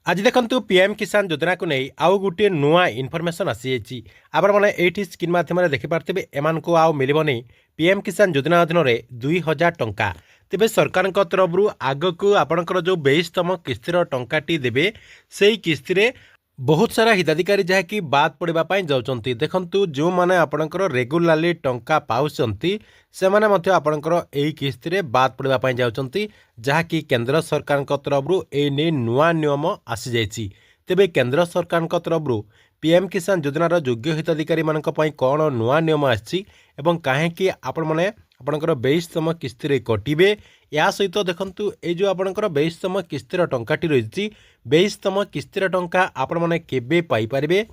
आज देखंतु पीएम किसान योजना को नहीं आउ गोटे नुआ इनफॉरमेशन आसी आपण मैंने ये स्क्रीन माध्यम देखिपारे एम को आउ मिलबनी पीएम किसान योजना अधीन में 2000 टंका तेज सरकार तरफ आग को आपणकर जो 22तम किस्तिर टंकाटी देवे से किस्ती बहुत सारा हिताधिकारी जहाँकि बाद पड़ापी जाऊँच देखु जो मैंने आपणकर रेगुलाली टंका पाँच से आपणकर यही किस्ती बाद पड़ापी जाऊँच जहाँकि केंद्र सरकार तरफ ये नुआ नियम आसी जाइए तेबे केंद्र सरकार तरफ पीएम किसान योजनार योग्य हिताधिकारी मान कौन नुआ नियम आसी कहीं आपण मैंने आपणकर 22तम किस्ती कटिबे या सहित देखंतु ए जो आपणकर 22तम किस्तीर टंकाटी रही 22तम किस्तीर टंका आपण मैंने केबे पाई परिबे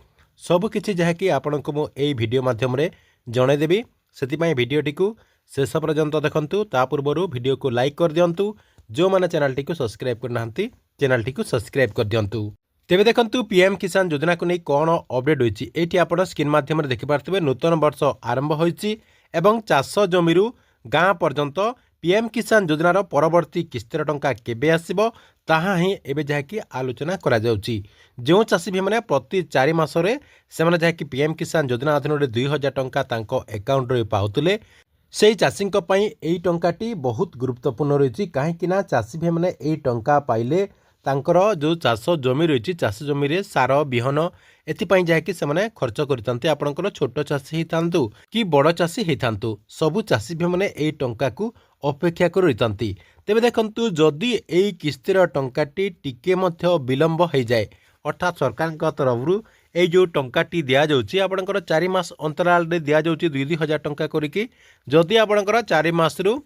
सबकिछि जहाँकि आपणको मु एई वीडियो माध्यम रे जणैदेबी सेतिपई वीडियोटी को शेष पर्यंत देखंतु ता पूर्वरु वीडियो को लाइक कर दियंतु जो माने चैनल को सब्सक्राइब करनांती चैनल को सब्सक्राइब कर दियंतु तेबे देखंतु पीएम किसान योजना को नहीं कौन अपडेट होईची एठी आपण स्क्रीन माध्यम रे देखि पारथिबे नूतन वर्ष आरंभ होईची एवं चाष जमीरू गाँ पर्यंत पीएम किसान योजनार परवर्ती किस्तीर टंका केबे आसीबो ताहा ही एबे जहाँकि आलोचना करा जाउची जो चाषी भाई मैंने प्रति 4 मासरे से मैंने जहाँकि पीएम किसान योजना अधीन 2000 टंका तांको अकाउंट रे पाउतले से चाषी यही टंकाटी बहुत गुरुत्वपूर्ण रही कहीं चाषी भाई मैंने यही टंका पाइले तांकर जो चाष जमी रही चाष जमी रे सार बिहन एथिपाई जहाँकि से खर्च करते आपंकर छोट चाषी होता कि बड़ चाषी होता सबू चाषी भाई मैंने यही टंका को अपेक्षा कर रही तेरे देखु जदि यही किस्तीर टंकाटी टिके विलंब हो जाए अर्थात सरकार तरफ ये जो टंकाटी दि जाऊँगी आपंकर 4 मास अंतराल दि जाऊँगी 2,000 टंका करके जदि आपंकर 4 मासरू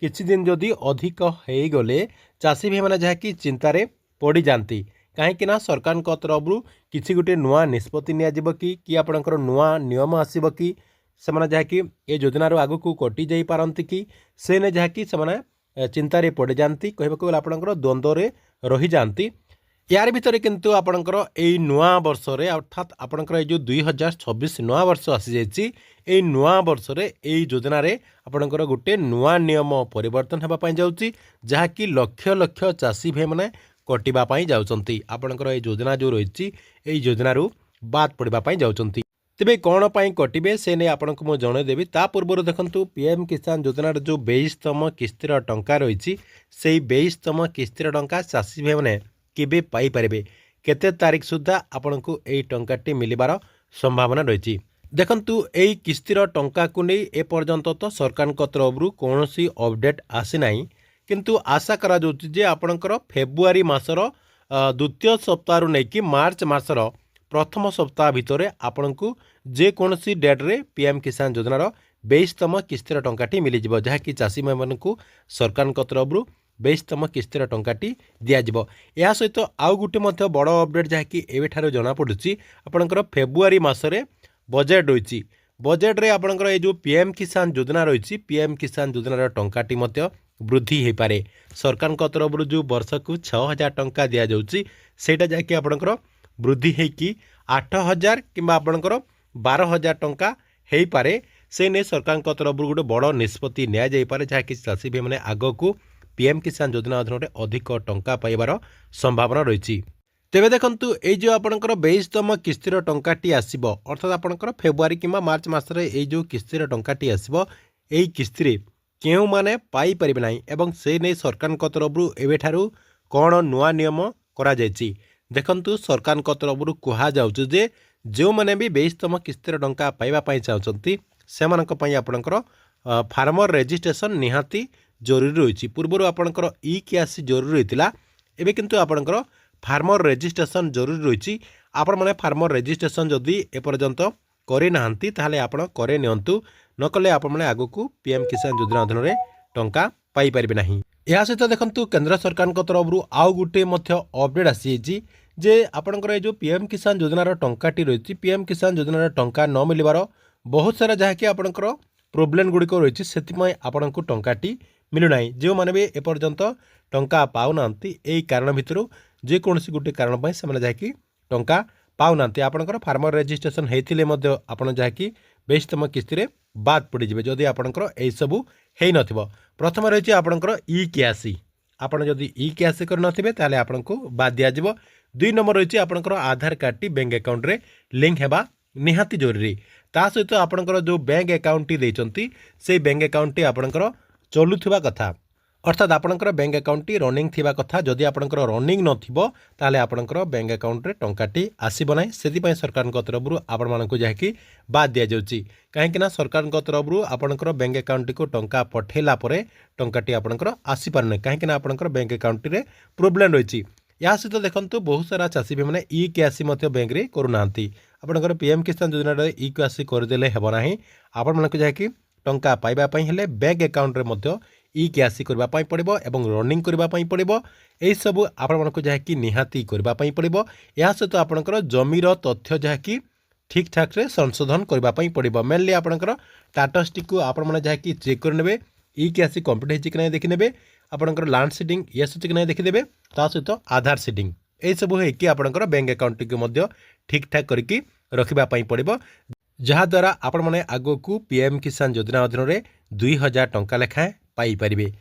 किछि दिन जदि अधिक हो गले चाषी भाई मैंने जहाँकि चिंतार पड़ जाती कहीं सरकार तरफ किसी गोटे नुआ निष्पत्ति कि आपंकर नुआ नियम आसब कि से जहाँकि ये योजनार आग को कटि जाई पारंती कि से ने जहाँकि से चिंतार पड़ जाती कहबाक गले आपंकर द्वंद्व रही जाती यार भितर किंतु आपणकर यही नुआ वर्ष अर्थात आपणकर जो 2026 नुआ वर्ष आसी जाइए यही नुआ वर्ष यही योजना रे आपणकर गोटे नुआ नियम परिवर्तन होगा जाऊँगी जहाँकि लक्ष लक्ष चाषी भाई मैंने कटिवाई जाऊँच आपणकर ये योजना जो रही यही योजनारू बाद पड़ापी जाऊँच तेरे कौन पाई कटे से नहीं आपको मुझे जनईदेवी ता पूर्व देखूँ पीएम किसान योजनार जो 22तम किस्तीर टंका रही से 22तम किस्तीर टंका चाषी भाई मैंने केबे पाई परिबे केते तारीख सुधा आपन को एई टंकाटी मिलिबार संभावना रही देखंतु एई किस्तीर टंका को नहीं ए पर्यंत तो सरकार तरफ कौनसी अपडेट आसी नाही किंतु आशा करा जाउछि जे आपनकर फेब्रुआरी मासर द्वितीय सप्ताह नहीं कि मार्च मासर प्रथम सप्ताह भितर आपन को जे कोनसी डेट रे पीएम किसान योजनार 22तम किस्तीर टंकाटी मिलिजिबो जहाँकि चाषी भाई को सरकार तरफ 22तम किस्तीर टंकाटी दिज्व या सहित आउ गोटे बड़ अपडेट जहाँकि एवेठार जनापड़ी आपंकर फेब्रुआरी मासरे बजेट रही बजेट रे आपंकर ये जो पीएम किसान योजना रही पीएम किसान योजनार टंकाटी वृद्धि हो पारे सरकार तरफ जो वर्ष को 6,000 टंका दि जाऊँगी सेटा जहाँकि आपंकर वृद्धि होगी 8,000 कि आपंकर 12,000 टंका हो पारे से नहीं सरकार तरफ गोटे बड़ निष्पत्ति निपे जहाँकि चाषी भाई मैंने आग को पीएम किसान योजना अधीन में अधिक टंका पाइबार संभावना रही तेरे देखंतु ये जो आपंकर 22तम किस्तीर टंकाटी आसब अर्थात आपंकर फेब्रुआरी कि मार्च मसरे ये जो किस्तीर टंकाटी आसब यही किस्ती क्यों माने पाई परिबे नाही एवं से नहीं सरकार तरफ एवेठारू कौन नुआ नियम करा जायछि देखंतु सरकार तरफ कहा जाउछि जे जो माने भी 22तम किस्तीर टंका पाइबा पई चाहछंती सेमानक पई आपनकर फार्मर रजिस्ट्रेशन निहाती जरूरी रही पूर्वर आपंकर ई कैश जरूरी रही एवं किंतु आपंकर फार्मर रजिस्ट्रेशन जरूरी रही आपण मैंने फार्मर रजिस्ट्रेशन जदि एपर्यंत करना ताहले आपण करे नियंतु न कले आपण मैंने आगक पीएम किसान योजना अधीन में टंका पाई परिबे नाही या सहित देखंतु केंद्र सरकार तरफ आउ गोटे अपडेट आसी जे आपंकर ये जो पीएम किसान योजनार टंकाटी रही पीएम किसान योजनार टंका न मिलबार बहुत सारा जहाँकि आपंकर प्रोब्लेम गुड़िक रही से आपण को टंकाटी मिलूना जो मैंने भी एपर्यंत टंका पाऊना यही कारण भितर जेकोसी गोटे कारण से जहाँकि टंका पाऊना आपंकर फार्मर रजिस्ट्रेशन होते आपड़ जहाँकि 22तम किस्ती बाद पड़े जदि आपंकर यही सबू हो न प्रथम रही आपंकर ई कैश आपड़ जदि ई कैश कर आपको बाद दिज्व दुई नंबर रही आपंकर आधार कार्ड बैंक अकाउंट रे लिंक हेबा निहाती जरूरी। ता सहित आपंकर जो बैंक अकाउंट देइचंती से बैंक अकाउंट आपंकर चलुथिबा कथा, अर्थात आपंकर बैंक अकाउंट रनिंग थिबा कथा। जदि आपंकर रनिंग नथिबो ताले आपंकर बैंक अकाउंट रे टंकाटी आसीबो नाही। सेति सरकार तरफ आपण मानकु जाकी बाद दिया जाउची, काहेकि ना सरकार तरफ आपंकर बैंक अकाउंट को टंका पठेला परे टंकाटी आपंकर आसी पारने, काहेकि ना आपंकर बैंक अकाउंट रे प्रोब्लेम रही। या सहित देखंतु बहुत सारा चाषी भाई मैंने ई केआसी बैंक रे करूना आपंकर पीएम किसान योजना ई केआसी करदेले हेब नाही। आपण मानकु जाकी टंका पाइबा पई हेले बैंक अकाउंट रे मध्य ई केआसी करबा पई पड़िबो एवं रनिंग करबा पई पड़िबो। एई सब आपण मानकु जाकी निहाती करबा पई पड़िबो। या सहित आपंकर जमीर तथ्य जाकी ठीक ठाक रे संशोधन करबा पई पड़िबो। मेनली आपंकर स्टेटस को आपण माने जाकी चेक कर नेबे, ई केआसी कंप्लीट हेछि कि नै देखि नेबे, आपंकर लैंड सीडिंग यस कि नै देखि देबे, ता सहित आधार सीडिंग ए सब है कि आपंकर बैंक अकाउंट को मध्य ठीक ठाक करके रखिबा पई पड़िबो, जहा द्वारा आपण माने आगो को पीएम किसान योजना अधीन रे 2000 टंका लेखाएं पाई परिबे।